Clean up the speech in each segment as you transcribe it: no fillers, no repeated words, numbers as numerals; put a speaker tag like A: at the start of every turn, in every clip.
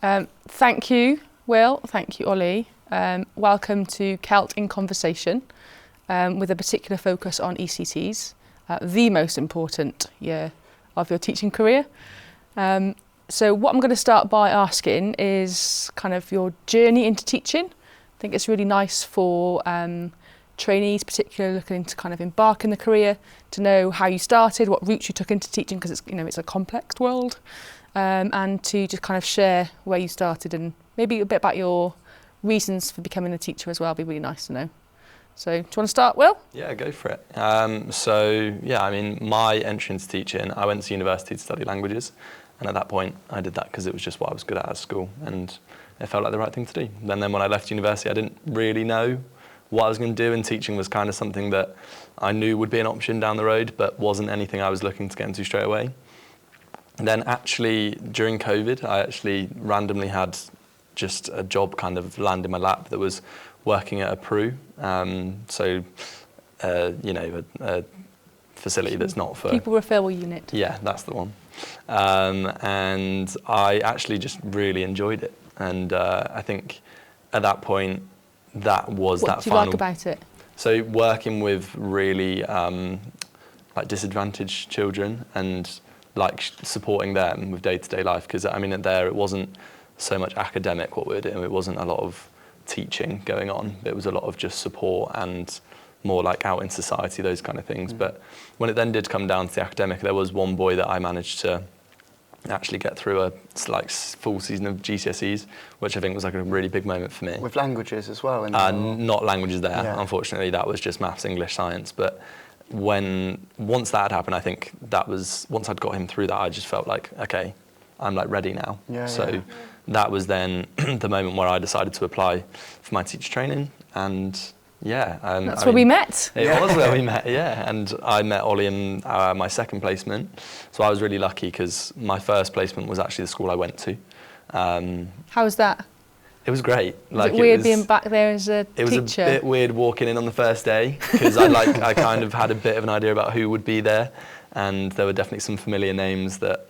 A: Thank you, Will. Thank you, Ollie. Welcome to CELT in Conversation, with a particular focus on ECTs, the most important year of your teaching career. So what I'm going to start by asking is kind of your journey into teaching. I think it's really nice for trainees, particularly looking to kind of embark in the career, to know how you started, what route you took into teaching, because it's a complex world. And to just kind of share where you started and maybe a bit about your reasons for becoming a teacher as well. Be really nice to know. So do you want to start, Will?
B: Yeah, go for it. My entry into teaching, I went to university to study languages, and at that point I did that because it was just what I was good at school, and it felt like the right thing to do. And then when I left university, I didn't really know what I was going to do, and teaching was kind of something that I knew would be an option down the road, but wasn't anything I was looking to get into straight away. And then actually, during COVID, I actually randomly had just a job kind of land in my lap that was working at a PRU. A facility that's not for...
A: Pupil referral unit.
B: Yeah, that's the one. And I actually just really enjoyed it. And I think at that point, that was that final...
A: What do you like about it?
B: So working with really disadvantaged children and supporting them with day-to-day life, because it wasn't so much academic what we were doing. It wasn't a lot of teaching going on. It was a lot of just support and more like out in society, those kind of things. But when it then did come down to the academic, there was one boy that I managed to actually get through a full season of GCSEs, which I think was a really big moment for me.
C: With languages as well?
B: Not languages there, unfortunately. That was just maths, English, science. But once that had happened, I think once I'd got him through that, I just felt like, okay, I'm ready now. That was then the moment where I decided to apply for my teacher training, and
A: that's where we met.
B: It was where we met, and I met Ollie in my second placement. So I was really lucky because my first placement was actually the school I went to.
A: How was that?
B: It was great.
A: Was it weird being back there as a teacher?
B: It was a bit weird walking in on the first day because I kind of had a bit of an idea about who would be there, and there were definitely some familiar names that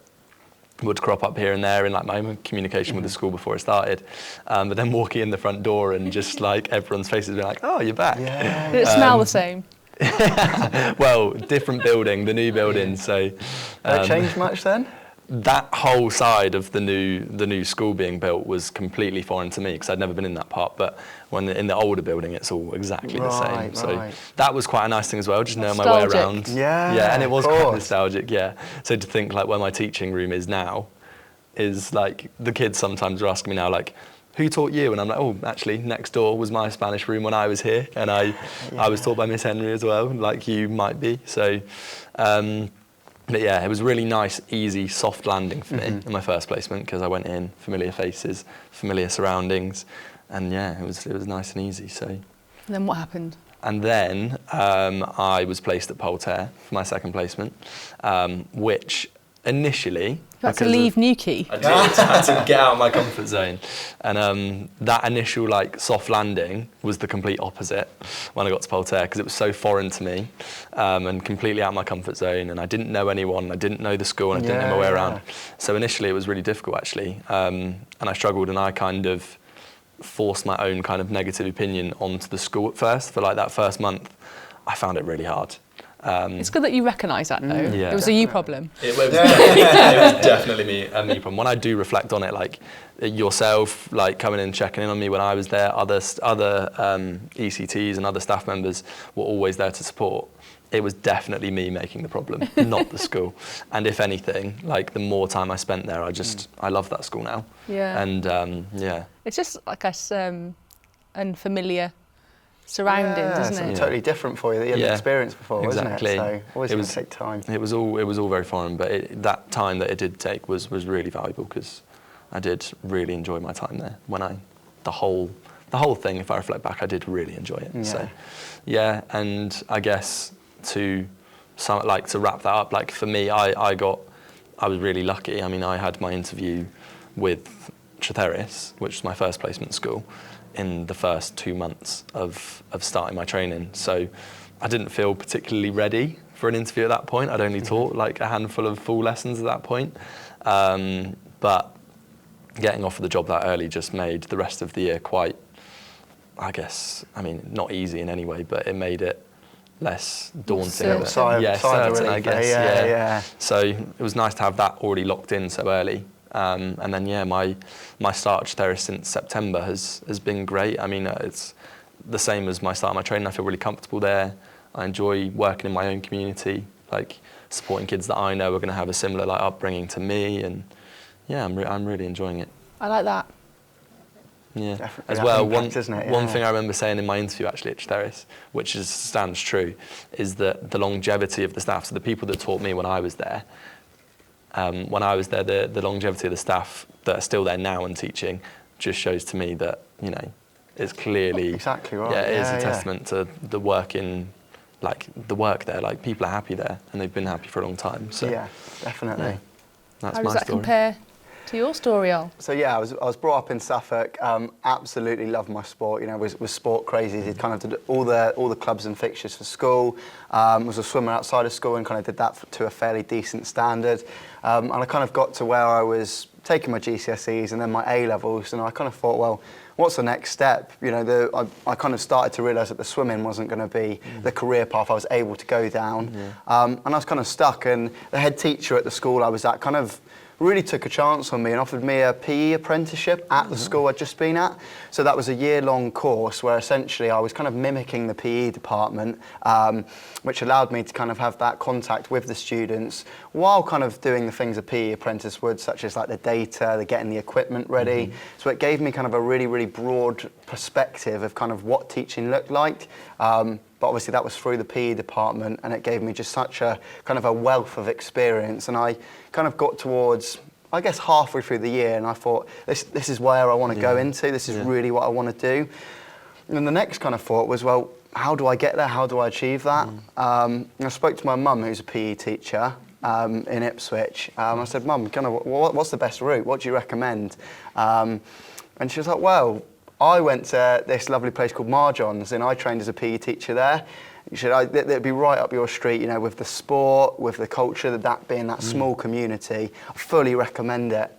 B: would crop up here and there in my own communication with the school before it started. But then walking in the front door and just everyone's faces being like, oh, you're back.
A: Yeah. Did it smell the same?
B: Well, different building, the new building. So
C: did it change much then?
B: That whole side of the new school being built was completely foreign to me because I'd never been in that part. But in the older building, it's all exactly the same. So that was quite a nice thing as well, just knowing my way around.
C: Yeah,
B: and it was quite nostalgic. Yeah. So to think where my teaching room is now is the kids sometimes are asking me now who taught you? And I'm like, oh, actually, next door was my Spanish room when I was here, and I was taught by Miss Henry as well, like you might be. So. But yeah, it was a really nice, easy, soft landing for me in my first placement because I went in, familiar faces, familiar surroundings, and it was nice and easy. So. And
A: then what happened?
B: And then I was placed at Polterre for my second placement, which initially...
A: You had to leave Newquay.
B: I did. I had to get out of my comfort zone. And that initial soft landing was the complete opposite when I got to Polterre because it was so foreign to me and completely out of my comfort zone, and I didn't know anyone, I didn't know the school, and I didn't know my way around. So initially it was really difficult actually, and I struggled, and I kind of forced my own kind of negative opinion onto the school at first. For that first month, I found it really hard.
A: It's good that you recognise that though. It was a you problem.
B: It was definitely a me problem. When I do reflect on it, yourself, coming in, checking in on me when I was there, other ECTs and other staff members were always there to support. It was definitely me making the problem, not the school. And if anything, the more time I spent there, I love that school now.
A: Yeah.
B: And
A: it's just unfamiliar surroundings, isn't it?
C: Totally different for you that you hadn't experienced before,
B: exactly.
C: Isn't it? So always going to take time.
B: It was all very foreign, but that time that it did take was really valuable because I did really enjoy my time there. The whole thing, if I reflect back, I did really enjoy it.
C: Yeah.
B: So and I guess to wrap that up, for me, I was really lucky. I had my interview with Tretheris, which was my first placement school, in the first 2 months of starting my training. So I didn't feel particularly ready for an interview at that point. I'd only taught a handful of full lessons at that point. But getting offered the job that early just made the rest of the year quite, I guess, I mean, not easy in any way, but it made it less daunting.
A: Certain.
B: Certain, I guess.
C: Yeah.
B: So it was nice to have that already locked in so early. And then, my start at Ceteris since September has been great. I mean, it's the same as my start of my training. I feel really comfortable there. I enjoy working in my own community, like supporting kids that I know are going to have a similar like upbringing to me, and I'm really enjoying it.
A: I like that.
B: Yeah.
C: Definitely.
B: As well,
C: Impact, isn't it?
B: one thing I remember saying in my interview actually at Ceteris, which stands true, is that the longevity of the staff, so the people that taught me when I was there, the longevity of the staff that are still there now and teaching just shows to me that, it's clearly...
C: Exactly right.
B: Yeah, it is a testament to the work there. Like, people are happy there, and they've been happy for a long time. So,
C: yeah, definitely.
B: Yeah, that's
A: How
B: my
A: does that
B: story.
A: compare to your story, Al?
C: So yeah, I was brought up in Suffolk. Absolutely loved my sport. Was sport crazy. Did kind of did all the clubs and fixtures for school. Was a swimmer outside of school and kind of did that to a fairly decent standard. And I kind of got to where I was taking my GCSEs and then my A levels, and I kind of thought, well, what's the next step? I kind of started to realise that the swimming wasn't going to be the career path I was able to go down, and I was kind of stuck. And the head teacher at the school I was at kind of really took a chance on me and offered me a PE apprenticeship at the school I'd just been at. So that was a year-long course where essentially I was kind of mimicking the PE department, which allowed me to kind of have that contact with the students while kind of doing the things a PE apprentice would, such as like the data, the getting the equipment ready. So it gave me kind of a really, really broad perspective of kind of what teaching looked like. But obviously that was through the PE department, and it gave me just such a kind of a wealth of experience. And I kind of got towards, I guess, halfway through the year, and I thought, this is where I want to go into. This is really what I want to do. And then the next kind of thought was, well, how do I get there? How do I achieve that? And I spoke to my mum, who's a PE teacher in Ipswich. I said, Mum, kind of, what's the best route? What do you recommend? And she was like, well, I went to this lovely place called Marjohn's, and I trained as a PE teacher there. It'd be right up your street, with the sport, with the culture, that being that small community. I fully recommend it.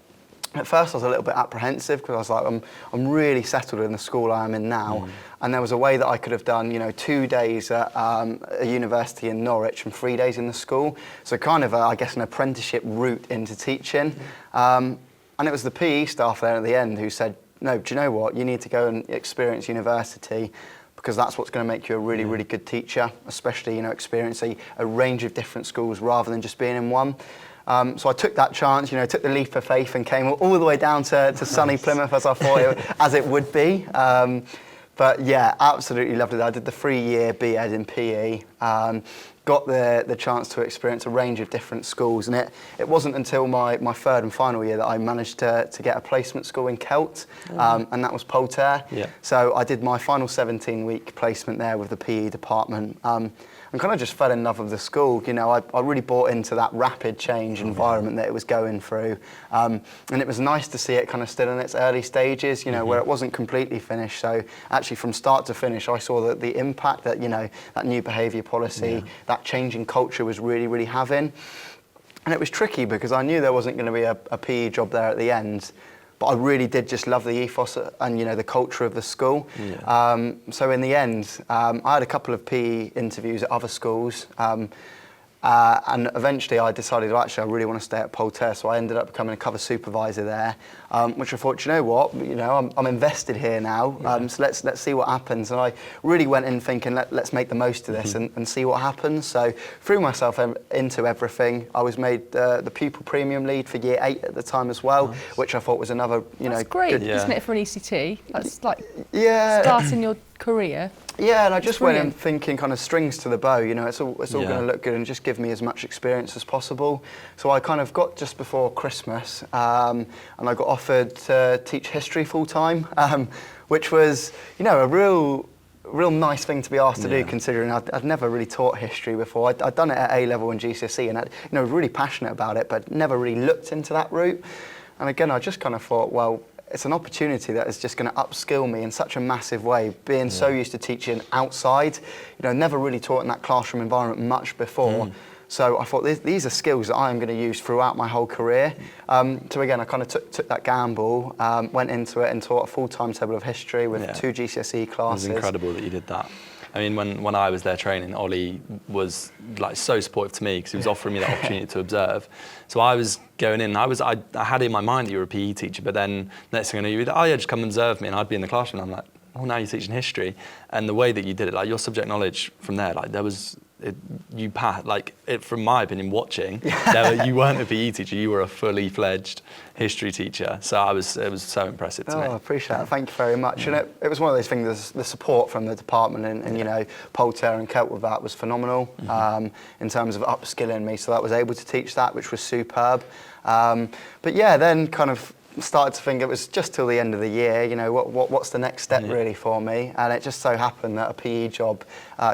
C: At first I was a little bit apprehensive because I was like, I'm really settled in the school I am in now. And there was a way that I could have done, 2 days at a university in Norwich and 3 days in the school. So kind of, I guess, an apprenticeship route into teaching. And it was the PE staff there at the end who said, no, do you know what? You need to go and experience university, because that's what's going to make you a really, really good teacher, especially, experience a range of different schools rather than just being in one. So I took that chance, took the leap of faith and came all the way down to sunny Plymouth as I thought as it would be. But yeah, absolutely loved it. I did the 3-year B.Ed in PE. Got the chance to experience a range of different schools, and it wasn't until my third and final year that I managed to get a placement school in CELT, and that was Polter. So I did my final 17-week placement there with the PE department, and kind of just fell in love with the school. I really bought into that rapid change environment that it was going through, and it was nice to see it kind of still in its early stages, where it wasn't completely finished. So actually from start to finish, I saw that the impact that, that new behaviour policy, that changing culture was really, really having. And it was tricky because I knew there wasn't going to be a PE job there at the end, but I really did just love the ethos and, the culture of the school. So in the end, I had a couple of PE interviews at other schools, and eventually I decided, I really want to stay at Polter, so I ended up becoming a cover supervisor there, which I thought, you know what, I'm invested here now, so let's see what happens. And I really went in thinking, let's make the most of this and see what happens. So threw myself into everything. I was made the pupil premium lead for year 8 at the time as well, which I thought was another,
A: That's great, isn't it, for an ECT? That's like starting your career.
C: Yeah, and I just went in thinking kind of strings to the bow, it's all going to look good and just give me as much experience as possible. So I kind of got just before Christmas, and I got offered to teach history full time, which was, a real nice thing to be asked to do, considering I'd never really taught history before. I'd done it at A level and GCSE, and I was really passionate about it, but never really looked into that route. And again, I just kind of thought, well, it's an opportunity that is just going to upskill me in such a massive way, being so used to teaching outside, never really taught in that classroom environment much before. So I thought these are skills that I'm going to use throughout my whole career. So again, I kind of took that gamble, went into it and taught a full timetable of history with 2 GCSE classes.
B: It was incredible that you did that. I mean, when I was there training, Ollie was like so supportive to me because he was offering me that opportunity to observe. So I was going in, I had in my mind that you were a PE teacher, but then next thing I knew, you'd, oh yeah, just come and observe me, and I'd be in the classroom, and I'm like, oh, now you're teaching history. And the way that you did it, like your subject knowledge from there, like there was, from my opinion, watching, you weren't a PE teacher, you were a fully fledged history teacher. So it was so impressive to me.
C: I appreciate that. Thank you very much. And it was one of those things, the support from the department and you know, Polter and CELT with that was phenomenal in terms of upskilling me. So that was able to teach that, which was superb. But yeah, then kind of started to think it was just till the end of the year, you know, what's the next step really for me? And it just so happened that a PE job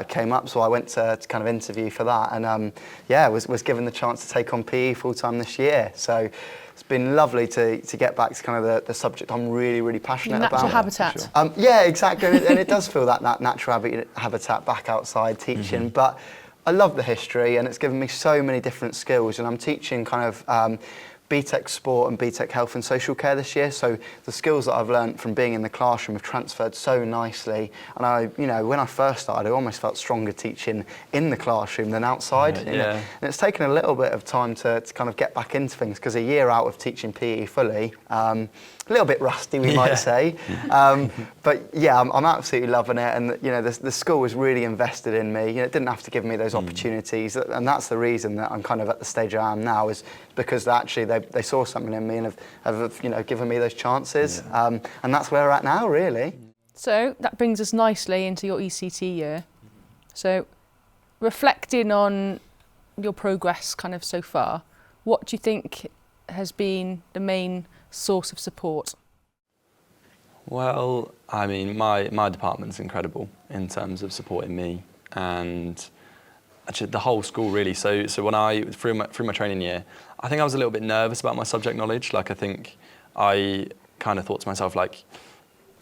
C: came up, so I went to kind of interview for that, and was given the chance to take on PE full time this year. So it's been lovely to get back to kind of the subject I'm really passionate about.
A: Natural habitat.
C: Sure. Yeah, exactly, and it does feel that natural habitat back outside teaching, but I love the history, and it's given me so many different skills, and I'm teaching kind of BTEC Sport and BTEC Health and Social Care this year, so the skills that I've learnt from being in the classroom have transferred so nicely. And when I first started, I almost felt stronger teaching in the classroom than outside. You know? And it's taken a little bit of time to kind of get back into things, because a year out of teaching PE fully, a little bit rusty, we might say. But yeah, I'm absolutely loving it, and you know, the school was really invested in me. You know, it didn't have to give me those opportunities, and that's the reason that I'm kind of at the stage I am now, is because they saw something in me and have you know, given me those chances, and that's where we're at now, really.
A: So that brings us nicely into your ECT year. So reflecting on your progress kind of so far, what do you think has been the main source of support?
B: Well, I mean, my department's incredible in terms of supporting me, and actually the whole school really. So when through my training year, I think I was a little bit nervous about my subject knowledge. Like I think I kind of thought to myself, like,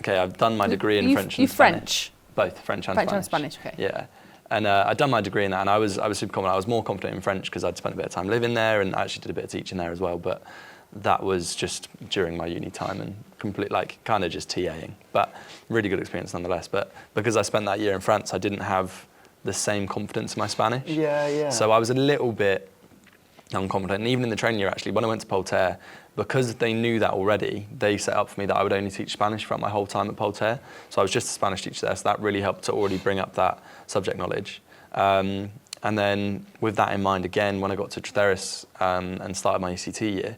B: okay, I've done my degree in French and Spanish.
A: French?
B: Both French and
A: French
B: Spanish.
A: and Spanish, okay.
B: Yeah. And I'd done my degree in that, and I was super confident. I was more confident in French because I'd spent a bit of time living there, and I actually did a bit of teaching there as well. But that was just during my uni time, and kind of just TAing, but really good experience nonetheless. But because I spent that year in France, I didn't have the same confidence in my Spanish.
C: Yeah.
B: So I was a little bit unconfident. And even in the training year, actually, when I went to Polter, because they knew that already, they set up for me that I would only teach Spanish throughout my whole time at Polter. So I was just a Spanish teacher there, so that really helped to already bring up that subject knowledge. And then with that in mind, again, when I got to Tretheris and started my ECT year,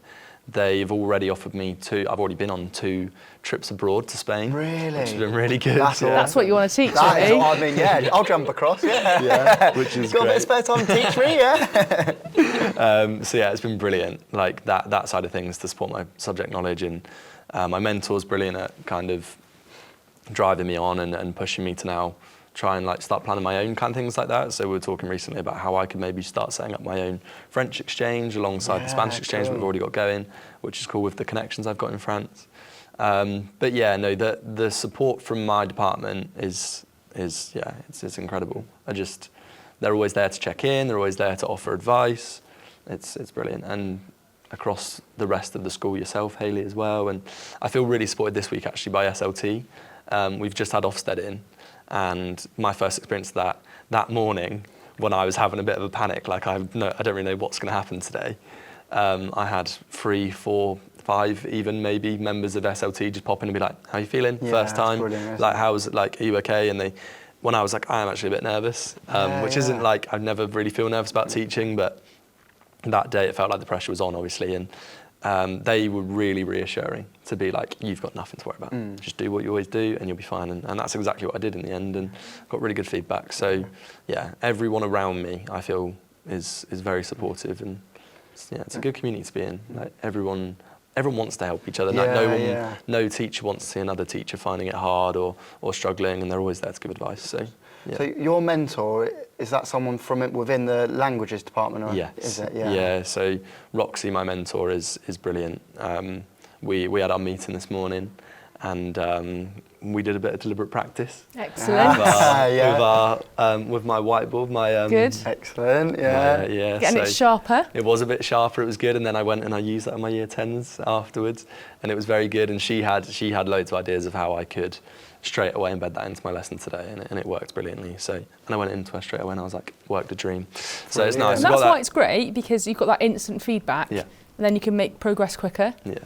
B: they've already offered me I've already been on 2 trips abroad to Spain.
C: Really?
B: Which has been really good.
A: That's what you want to teach,
C: that is what I mean, yeah. I'll jump across,
B: Which is
C: got
B: great.
C: a bit of spare time to teach me, yeah.
B: So yeah, it's been brilliant, like that side of things to support my subject knowledge, and my mentor's brilliant at kind of driving me on and pushing me to now try and like start planning my own kind of things like that. So we were talking recently about how I could maybe start setting up my own French exchange alongside the Spanish exchange that we've already got going, which is cool with the connections I've got in France. But yeah, no, the support from my department is it's incredible. They're always there to check in, they're always there to offer advice. It's brilliant. And across the rest of the school, yourself, Hayley, as well. And I feel really supported this week actually by SLT. We've just had Ofsted in, and my first experience of that morning, when I was having a bit of a panic, like I don't really know what's going to happen today. I had 3, 4, 5 even maybe members of SLT just pop in and be like, how are you feeling? First time? Like, are you okay? And when I was like, I am actually a bit nervous, which isn't like, I never really feel nervous about teaching, but that day it felt like the pressure was on, obviously. And they were really reassuring to be like, you've got nothing to worry about. Just do what you always do and you'll be fine. And that's exactly what I did in the end, and got really good feedback. So yeah, everyone around me, I feel, is very supportive, and it's a good community to be in. Like everyone wants to help each other. No teacher wants to see another teacher finding it hard or struggling, and they're always there to give advice. So yeah.
C: So your mentor, is that someone from within the languages department? Or
B: yes.
C: Is it?
B: Yeah. So Roxy, my mentor, is brilliant. We had our meeting this morning, and we did a bit of deliberate practice.
A: Excellent.
B: With my whiteboard, my
A: Good.
C: Excellent, yeah.
A: Getting it sharper.
B: It was a bit sharper. It was good, and then I went and I used that in my year 10s afterwards, and it was very good. And she had loads of ideas of how I could straight away embed that into my lesson today, and it worked brilliantly. So, and I went into her straight away, and I was like, worked a dream. So it's nice.
A: And that's why it's great, because you've got that instant feedback, and then you can make progress quicker.
B: Yeah.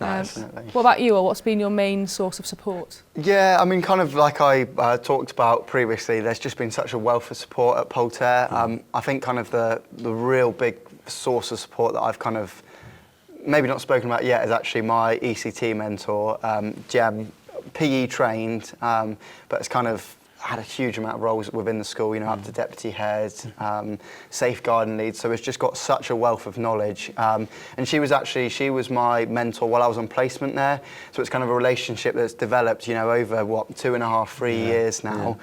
B: Nice.
A: What about you, or what's been your main source of support?
C: Yeah, I mean, kind of like I talked about previously, there's just been such a wealth of support at Polter. I think kind of the real big source of support that I've kind of maybe not spoken about yet is actually my ECT mentor, Jem, PE trained, but it's kind of had a huge amount of roles within the school, you know, up to deputy head, safeguarding lead. So it's just got such a wealth of knowledge. And she was my mentor while I was on placement there. So it's kind of a relationship that's developed, you know, over 2.5, 3 years now.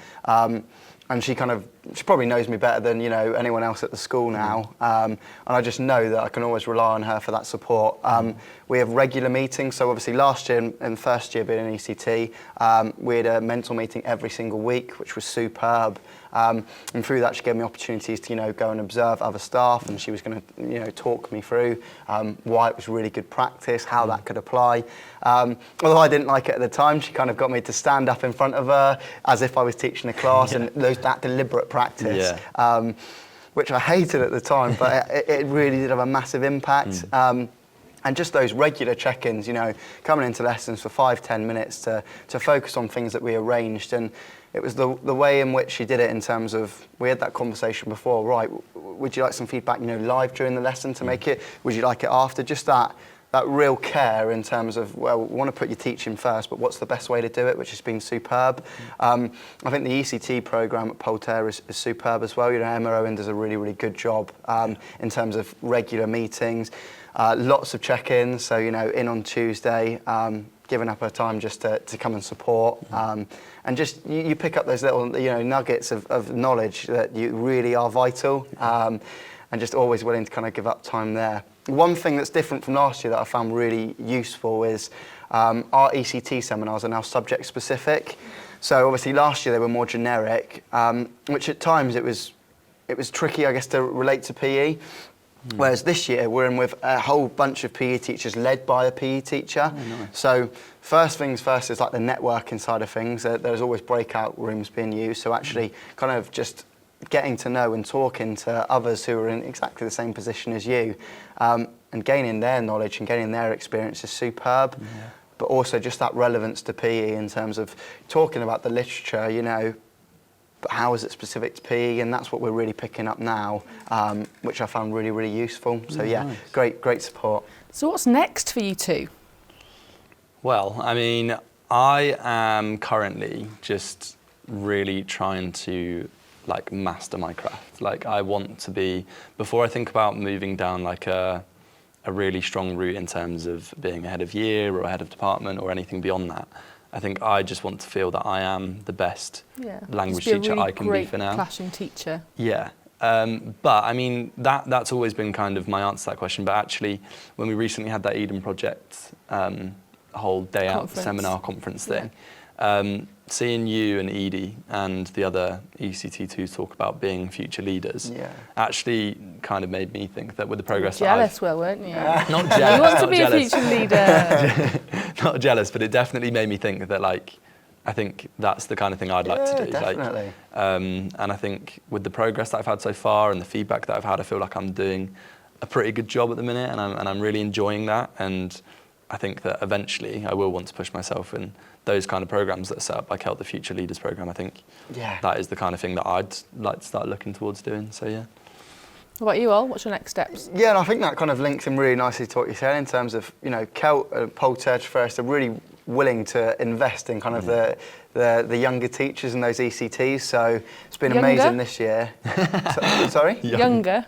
C: And she probably knows me better than, you know, anyone else at the school now. And I just know that I can always rely on her for that support. We have regular meetings. So obviously last year and first year being an ECT, we had a mentor meeting every single week, which was superb. And through that, she gave me opportunities to, you know, go and observe other staff, and she was going to, you know, talk me through why it was really good practice, how that could apply. Although I didn't like it at the time, she kind of got me to stand up in front of her as if I was teaching a class, and that deliberate practice, which I hated at the time, but it really did have a massive impact. And just those regular check-ins, you know, coming into lessons for 5-10 minutes to focus on things that we arranged. And it was the way in which she did it in terms of, we had that conversation before, right, would you like some feedback, you know, live during the lesson to make it? Would you like it after? Just that real care in terms of, well, we want to put your teaching first, but what's the best way to do it, which has been superb. I think the ECT programme at Polter is superb as well. You know, Emma Owen does a really, really good job in terms of regular meetings. Lots of check-ins, so, you know, in on Tuesday, giving up her time just to come and support. And just, you pick up those little, you know, nuggets of knowledge that you really are vital, and just always willing to kind of give up time there. One thing that's different from last year that I found really useful is our ECT seminars are now subject specific. So obviously last year they were more generic, which at times it was tricky, I guess, to relate to PE. Whereas this year we're in with a whole bunch of PE teachers led by a PE teacher. Oh, nice. So first things first is like the networking side of things. There's always breakout rooms being used. So actually kind of just getting to know and talking to others who are in exactly the same position as you, and gaining their knowledge and gaining their experience is superb. But also just that relevance to PE in terms of talking about the literature, you know, but how is it specific to PE? And that's what we're really picking up now, which I found really, really useful. So nice. Great support. So
A: what's next for you two?
B: Well, I mean, I am currently just really trying to like master my craft. Like I want to be, before I think about moving down like a really strong route in terms of being a head of year or a head of department or anything beyond that, I think I just want to feel that I am the best language teacher really I can be for now.
A: Classroom teacher.
B: Yeah. But I mean, that's always been kind of my answer to that question. But actually, when we recently had that Eden Project whole day out seminar conference thing, seeing you and Edie and the other ECT2 talk about being future leaders actually kind of made me think that with the progress that
A: jealous, weren't you?
B: Not jealous.
A: You want to be a future leader.
B: Not jealous, but it definitely made me think that like, I think that's the kind of thing I'd like to do.
C: Definitely.
B: Like, and I think with the progress that I've had so far and the feedback that I've had, I feel like I'm doing a pretty good job at the minute, and I'm really enjoying that. And I think that eventually I will want to push myself in those kind of programs that are set up by CELT, the Future Leaders program. I think that is the kind of thing that I'd like to start looking towards doing. So yeah.
A: What about you, Ol? What's your next steps?
C: Yeah, and I think that kind of links in really nicely to what you said in terms of, you know, CELT, Polter first are really willing to invest in kind of the younger teachers and those ECTs. So it's been amazing this year. Sorry? Youngerish.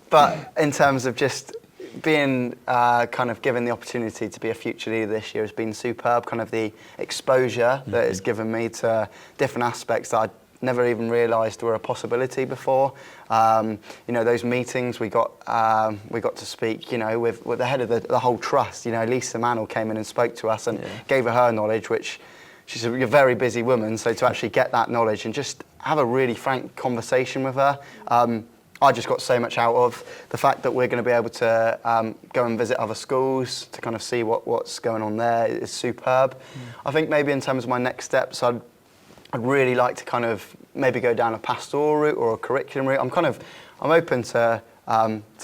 C: But in terms of just being kind of given the opportunity to be a future leader this year has been superb. Kind of the exposure that it's given me to different aspects that I never even realised were a possibility before. You know, those meetings we got to speak, you know, with the head of the whole trust. You know, Lisa Mannell came in and spoke to us and gave her knowledge, which she's a very busy woman. So to actually get that knowledge and just have a really frank conversation with her, I just got so much out of the fact that we're going to be able to go and visit other schools to kind of see what's going on there is superb. I think maybe in terms of my next steps, I'd really like to kind of maybe go down a pastoral route or a curriculum route. I'm open to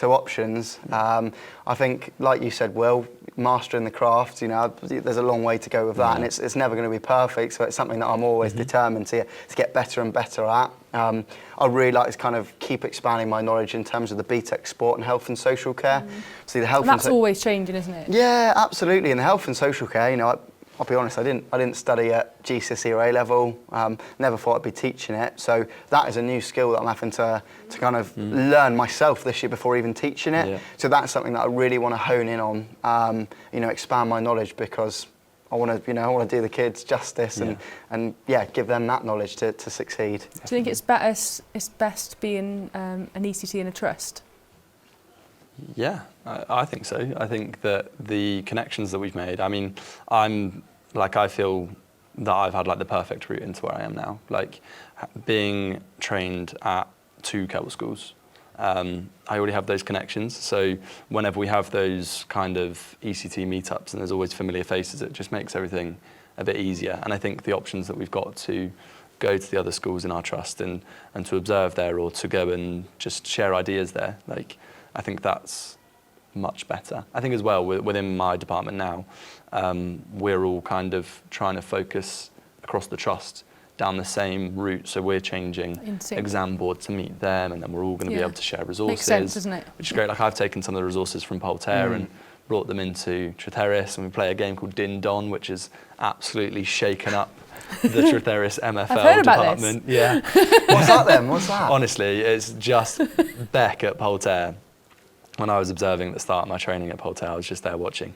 C: options. I think, like you said, Will, mastering the craft, you know, there's a long way to go with that, and it's never going to be perfect, so it's something that I'm always determined to get better and better at. I'd really like to kind of keep expanding my knowledge in terms of the BTEC sport and health and social care. See, the health
A: and that's always changing, isn't it?
C: Yeah, absolutely. And the health and social care, you know, I'll be honest, I didn't study at GCSE or A level. Never thought I'd be teaching it. So that is a new skill that I'm having to kind of learn myself this year before even teaching it. Yeah. So that's something that I really want to hone in on. You know, expand my knowledge, because I want to do the kids justice and give them that knowledge to succeed.
A: Do you think it's best being an ECT in a trust?
B: Yeah, I think so. I think that the connections that we've made, I mean, I feel that I've had like the perfect route into where I am now. Like being trained at 2 CELT schools, I already have those connections. So whenever we have those kind of ECT meetups and there's always familiar faces, it just makes everything a bit easier. And I think the options that we've got to go to the other schools in our trust and to observe there, or to go and just share ideas there, like, I think that's much better. I think as well, within my department now, we're all kind of trying to focus across the trust down the same route. So we're changing exam board to meet them, and then we're all going to be able to share resources.
A: Makes sense, doesn't it?
B: Which is great. Like, I've taken some of the resources from Polterre and brought them into Tretheris, and we play a game called Din Don, which has absolutely shaken up the Tretheris MFL
A: I've heard about
B: department.
A: This.
B: Yeah.
C: What's that then? What's that?
B: Honestly, it's just Beck at Polterre. When I was observing at the start of my training at Polterre, I was just there watching.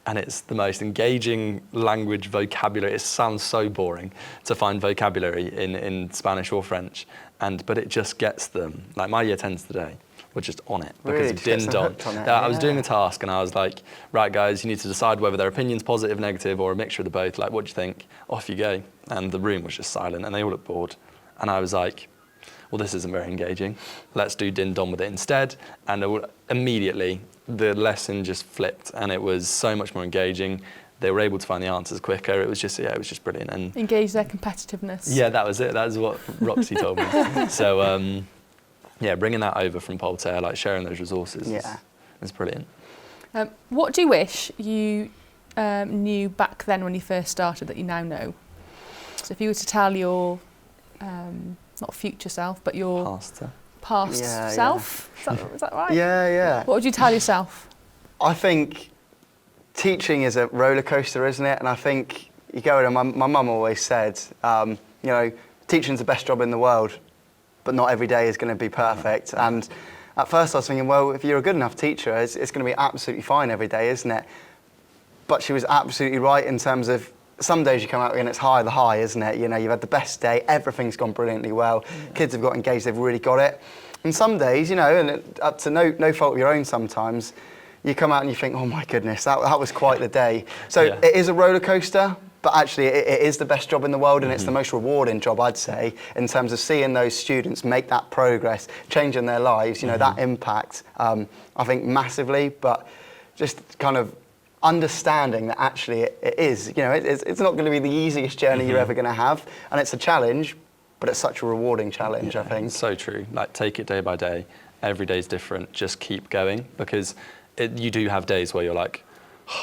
B: And it's the most engaging language vocabulary. It sounds so boring to find vocabulary in Spanish or French, but it just gets them. Like, my year 10s today were just on it because of Din Don. I was doing a task and I was like, right guys, you need to decide whether their opinion's positive, negative, or a mixture of the both. Like, what do you think? Off you go. And the room was just silent and they all looked bored. And I was like, well, this isn't very engaging. Let's do Din Don with it instead. And immediately the lesson just flipped and it was so much more engaging. They were able to find the answers quicker. It was just brilliant. And
A: engage their competitiveness.
B: Yeah, that was it. That was what Roxy told me. So, bringing that over from Polterre, like sharing those resources is brilliant.
A: What do you wish you knew back then when you first started that you now know? So if you were to tell your not future self, but your past self. Is that right?
C: Yeah.
A: What would you tell yourself?
C: I think teaching is a roller coaster, isn't it? And I think you go in, and my mum always said, you know, teaching's the best job in the world, but not every day is going to be perfect. And at first I was thinking, well, if you're a good enough teacher, it's going to be absolutely fine every day, isn't it? But she was absolutely right in terms of some days you come out and it's the high, isn't it? You know, you've had the best day, everything's gone brilliantly well, kids have got engaged, they've really got it. And some days, you know, and up to no fault of your own sometimes, you come out and you think, oh my goodness, that was quite the day. So it is a roller coaster, but actually it is the best job in the world, and it's the most rewarding job, I'd say, in terms of seeing those students make that progress, changing their lives, you know, that impact, I think massively, but just kind of understanding that actually it is, you know, it's not going to be the easiest journey you're ever going to have, and it's a challenge, but it's such a rewarding challenge, I think.
B: So true. Like, take it day by day. Every day's different. Just keep going, because you do have days where you're like,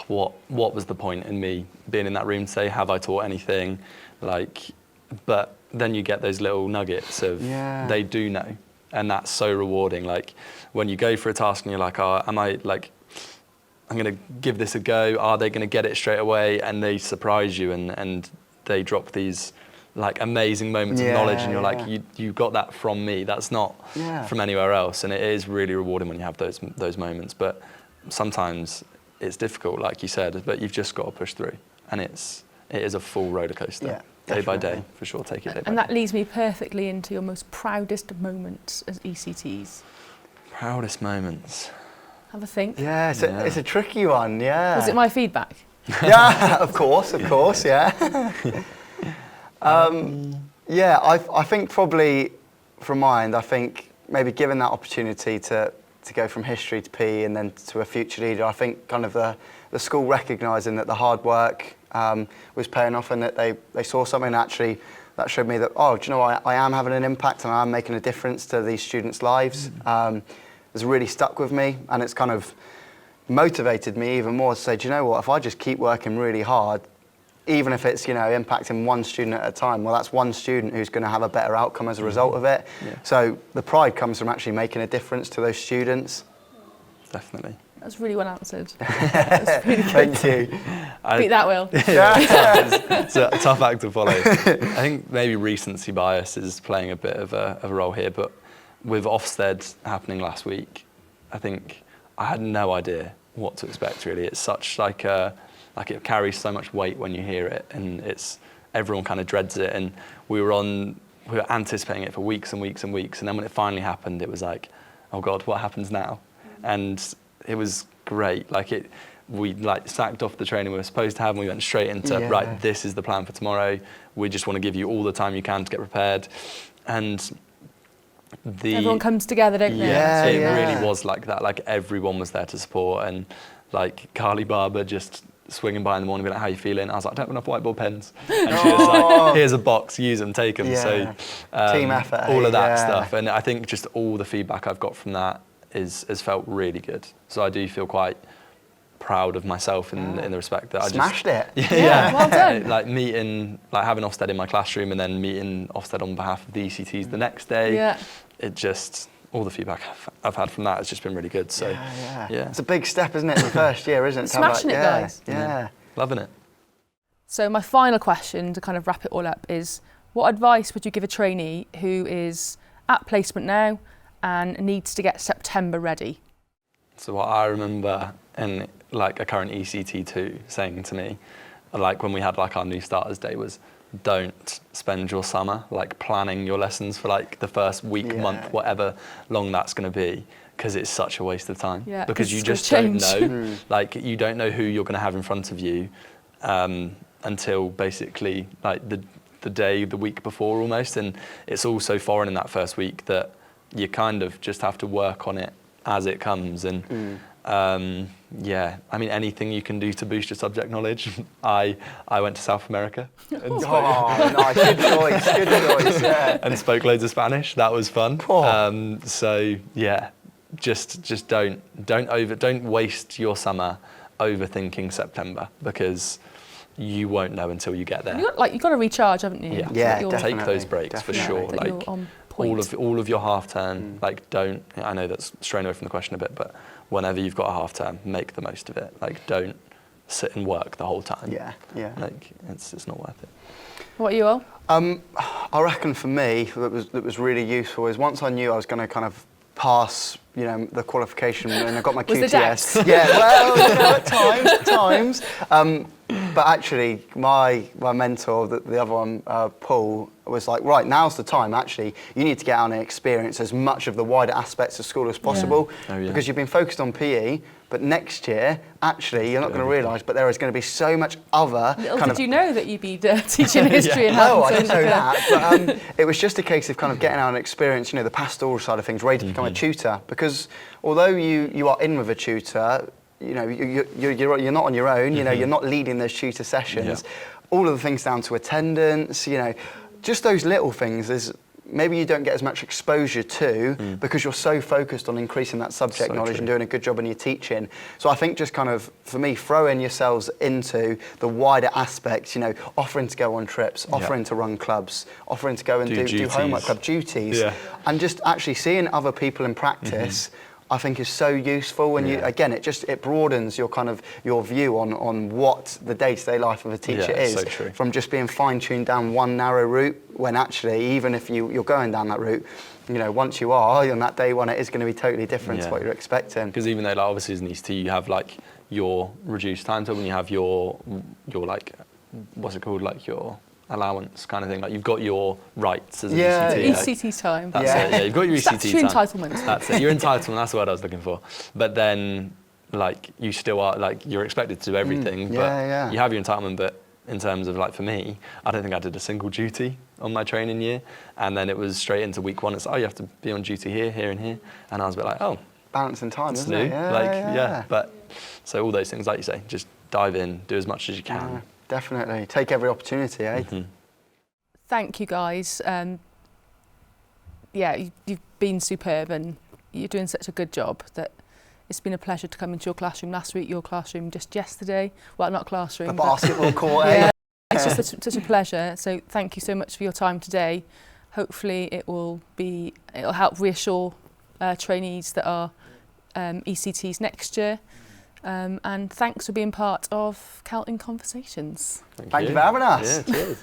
B: what was the point in me being in that room today? Have I taught anything? Like, but then you get those little nuggets of they do know, and that's so rewarding. Like, when you go for a task and you're like, I'm going to give this a go. Are they going to get it straight away? And they surprise you and they drop these like amazing moments of knowledge, and you're like, you got that from me. That's not from anywhere else. And it is really rewarding when you have those moments. But sometimes it's difficult, like you said, but you've just got to push through. And it is a full roller coaster.
C: Yeah.
B: day by day,
C: Definitely.
B: for sure, take it day by
A: And
B: day.
A: that leads me perfectly into your most proudest moments as ECTs.
B: Proudest moments.
A: Have a think.
C: Yeah,
B: Yeah.
C: it's a tricky one, yeah.
A: Was it my feedback?
C: Yeah, of course, yeah. Yeah, I think probably from mine, I think maybe given that opportunity to go from history to PE and then to a future leader, I think kind of the school recognising that the hard work was paying off and that they saw something actually that showed me that, oh, do you know what, I am having an impact and I am making a difference to these students' lives. It's really stuck with me, and it's kind of motivated me even more to say, do you know what, if I just keep working really hard, even if it's, you know, impacting one student at a time, well, that's one student who's going to have a better outcome as a result of it.
B: Yeah.
C: So the pride comes from actually making a difference to those students.
B: Definitely.
A: That's really well answered. That's really good.
C: Thank you.
A: Beat that, Will.
B: It's a tough act to follow. I think maybe recency bias is playing a bit of a role here, but with Ofsted happening last week, I think I had no idea what to expect, really. It's such like it carries so much weight when you hear it, and everyone kind of dreads it, and we were anticipating it for weeks and weeks and weeks, and then when it finally happened, it was like, oh God, what happens now? And it was great. We sacked off the training we were supposed to have, and we went straight into, right, this is the plan for tomorrow. We just want to give you all the time you can to get prepared. And
A: everyone comes together, don't they?
C: Yeah,
B: it
C: yeah.
B: really was like that. Like, everyone was there to support, and like Carly Barber just swinging by in the morning, being like, how you feeling? I was like, I don't have enough whiteboard pens. And she was like, here's a box, use them, take them.
C: Yeah.
B: So
C: Team effort,
B: all of that
C: yeah.
B: stuff. And I think just all the feedback I've got from that has felt really good. So I do feel quite proud of myself in the respect that
C: Smashed
B: I just...
C: it.
A: Yeah, well done.
B: Like having Ofsted in my classroom and then meeting Ofsted on behalf of the ECTs the next day.
A: Yeah.
B: It just... all the feedback I've had from that has just been really good. So, yeah.
C: It's a big step, isn't it, in the first year, isn't it? to have
A: Smashing it,
C: that-
A: guys.
C: Yeah.
B: Loving it.
A: So my final question to kind of wrap it all up is, what advice would you give a trainee who is at placement now and needs to get September ready?
B: So what I remember in like a current ECT2 saying to me, like when we had like our new starters day, was don't spend your summer like planning your lessons for like the first week, month, whatever long that's going to be, because it's such a waste of time.
A: Yeah,
B: because you
A: it's gonna
B: just don't
A: change.
B: know. Like, you don't know who you're going to have in front of you until basically like the day, the week before almost, and it's all so foreign in that first week that you kind of just have to work on it as it comes. And yeah, I mean, anything you can do to boost your subject knowledge. I went to South America and
C: Nice. Good choice, yeah.
B: and spoke loads of Spanish. That was fun.
C: Oh.
B: So yeah, just don't waste your summer overthinking September, because you won't know until you get there.
A: You've got to recharge, haven't you?
B: Yeah.
A: So
C: Yeah,
A: that you're-
C: definitely.
B: Take those breaks for sure.
A: that you're
B: Like
A: on point.
B: all of your half term. Like, don't. I know that's straying away from the question a bit, but whenever you've got a half term, make the most of it. Like, don't sit and work the whole time.
C: Yeah.
B: Like, it's not worth it.
A: What are you all?
C: I reckon for me, that was really useful is once I knew I was going to kind of pass, you know, the qualification and I got my
A: Was there
C: QTS.
A: doubts?
C: Yeah, well, you know, at times. But actually, my mentor, the other one, Paul, was like, right, now's the time. Actually, you need to get out and experience as much of the wider aspects of school as possible, because you've been focused on PE. But next year, actually, you're not going to realise, but there is going to be so much other
A: Little
C: kind
A: did
C: of...
A: you know that you'd be teaching history and
C: No, I
A: having
C: didn't know that. But it was just a case of kind of getting out and experience, you know, the pastoral side of things, ready to become a tutor. Because although you are in with a tutor, you know, you're not on your own. You know, you're not leading those tutor sessions. All of the things down to attendance, you know, just those little things is maybe you don't get as much exposure to because you're so focused on increasing that subject knowledge and doing a good job in your teaching. So I think just kind of, for me, throwing yourselves into the wider aspects, you know, offering to go on trips, offering to run clubs, offering to go and do homework club duties, and just actually seeing other people in practice, I think is so useful. And you, again, it broadens your kind of your view on what the day-to-day life of a teacher is,
B: so true.
C: from just being fine-tuned down one narrow route, when actually, even if you're going down that route, you know, once you are on that day one, it is going to be totally different to what you're expecting.
B: Because even though, like, obviously as an ECT, you have like your reduced timetable, and you have your like, what's it called, like your allowance kind of thing. Like you've got your rights as an
C: Yeah.
B: ECT.
A: ECT time.
B: That's it. Yeah, you've got your ECT
A: Statutory
B: time.
A: entitlement.
B: That's it. Your entitlement. That's the word I was looking for. But then, like you still are like you're expected to do everything.
C: Yeah,
B: but you have your entitlement. But in terms of like for me, I don't think I did a single duty on my training year. And then it was straight into week 1. It's you have to be on duty here, here, and here. And I was a bit like, oh,
C: Balancing time, isn't
B: new.
C: it? Yeah.
B: But so all those things, like you say, just dive in, do as much as you can.
C: Yeah, definitely. Take every opportunity, eh?
B: Mm-hmm.
A: Thank you guys. You've been superb and you're doing such a good job that it's been a pleasure to come into your classroom last week, your classroom just yesterday. Well, not classroom.
C: The basketball court, eh?
A: Yeah, it's just such a pleasure. So thank you so much for your time today. Hopefully it'll help reassure trainees that are ECTs next year. And thanks for being part of CELT in Conversations.
C: Thank you for having us.
B: Yeah, cheers.